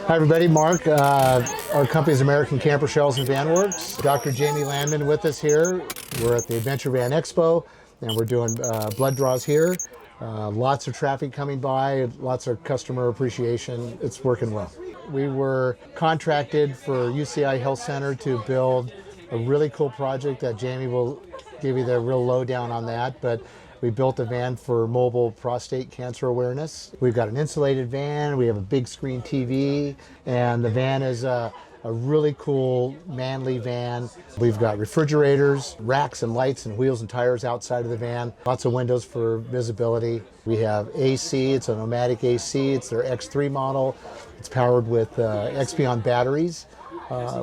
Hi everybody, Mark. Our company is American Camper Shells and Van Works. Dr. Jamie Landman with us here. We're at the Adventure Van Expo and we're doing blood draws here. Lots of traffic coming by, lots of customer appreciation. It's working well. We were contracted for UCI Health Center to build a really cool project that Jamie will give you the real lowdown on that. But we built a van for mobile prostate cancer awareness. We've got an insulated van, we have a big screen TV, and the van is a really cool manly van. We've got refrigerators, racks and lights and wheels and tires outside of the van. Lots of windows for visibility. We have AC, it's a Nomadic AC, it's their X3 model. It's powered with Xpion batteries,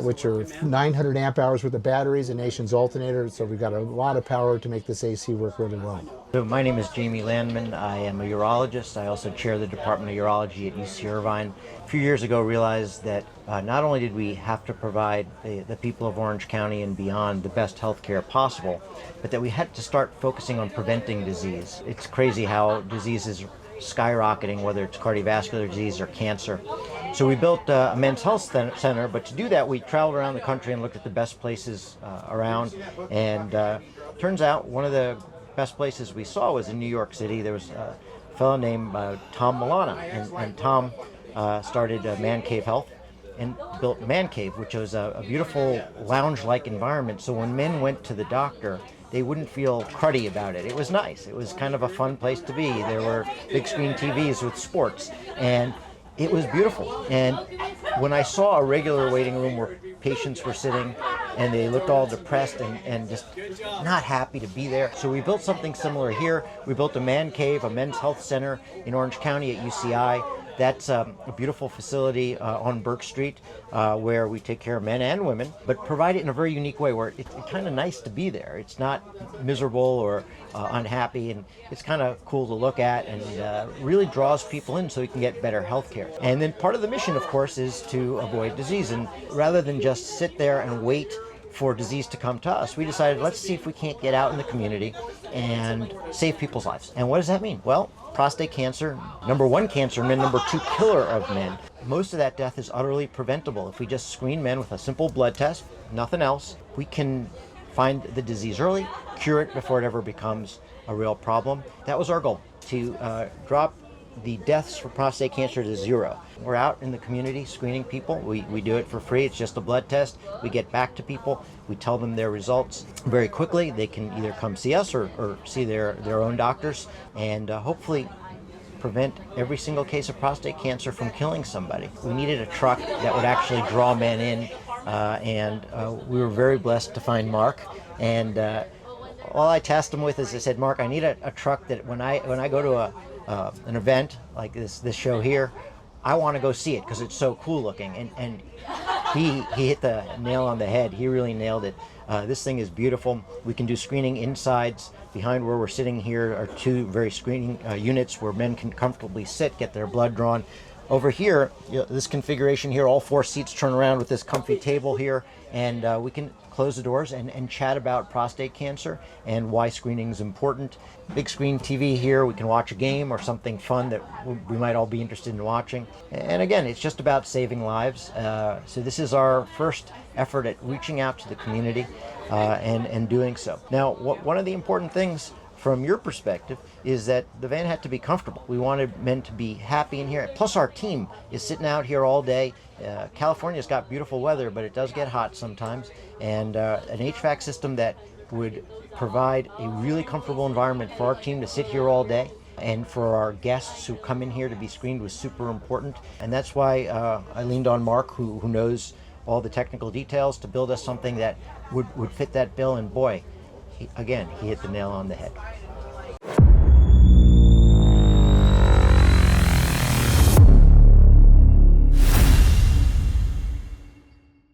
which are 900 amp hours worth of batteries, a nation's alternator, so we've got a lot of power to make this AC work really well. So my name is Jamie Landman. I am a urologist. I also chair the Department of Urology at UC Irvine. A few years ago realized that not only did we have to provide the people of Orange County and beyond the best health care possible, but that we had to start focusing on preventing disease. It's crazy how disease is skyrocketing, whether it's cardiovascular disease or cancer. So we built a men's health center, but to do that we traveled around the country and looked at the best places around, and turns out one of the best places we saw was in New York City. There was a fellow named Tom Milana, and Tom started Man Cave Health and built Man Cave, which was a beautiful lounge-like environment, so when men went to the doctor they wouldn't feel cruddy about it. It was nice. It was kind of a fun place to be. There were big screen TVs with sports, and it was beautiful. And when I saw a regular waiting room where patients were sitting and they looked all depressed and just not happy to be there. So we built something similar here. We built a man cave, a men's health center in Orange County at UCI. That's a beautiful facility on Burke Street where we take care of men and women, but provide it in a very unique way where it's kind of nice to be there. It's not miserable or unhappy, and it's kind of cool to look at, and really draws people in so we can get better health care. And then part of the mission, of course, is to avoid disease. And rather than just sit there and wait for disease to come to us, we decided, let's see if we can't get out in the community and save people's lives. And what does that mean? Well, prostate cancer, number one cancer in men, number two killer of men. Most of that death is utterly preventable. If we just screen men with a simple blood test, nothing else, we can find the disease early, cure it before it ever becomes a real problem. That was our goal, to drop the deaths for prostate cancer to zero. We're out in the community screening people. We do it for free. It's just a blood test. We get back to people. We tell them their results very quickly. They can either come see us or see their own doctors, and hopefully prevent every single case of prostate cancer from killing somebody. We needed a truck that would actually draw men in, and we were very blessed to find Mark. And all I tasked him with is I said, Mark, I need a truck that when I go to an event like this show here, I want to go see it because it's so cool looking. And he hit the nail on the head. He really nailed it. This thing is beautiful. We can do screening insides. Behind where we're sitting here are two very screening units where men can comfortably sit, get their blood drawn. Over here, this configuration here, all four seats turn around with this comfy table here, and we can close the doors and chat about prostate cancer and why screening is important. Big screen TV here, we can watch a game or something fun that we might all be interested in watching. And again, it's just about saving lives. So this is our first effort at reaching out to the community and doing so. Now, one of the important things from your perspective is that the van had to be comfortable. We wanted men to be happy in here. Plus our team is sitting out here all day. California's got beautiful weather, but it does get hot sometimes. And an HVAC system that would provide a really comfortable environment for our team to sit here all day, and for our guests who come in here to be screened was super important. And that's why I leaned on Mark, who knows all the technical details, to build us something that would fit that bill. And boy, he hit the nail on the head.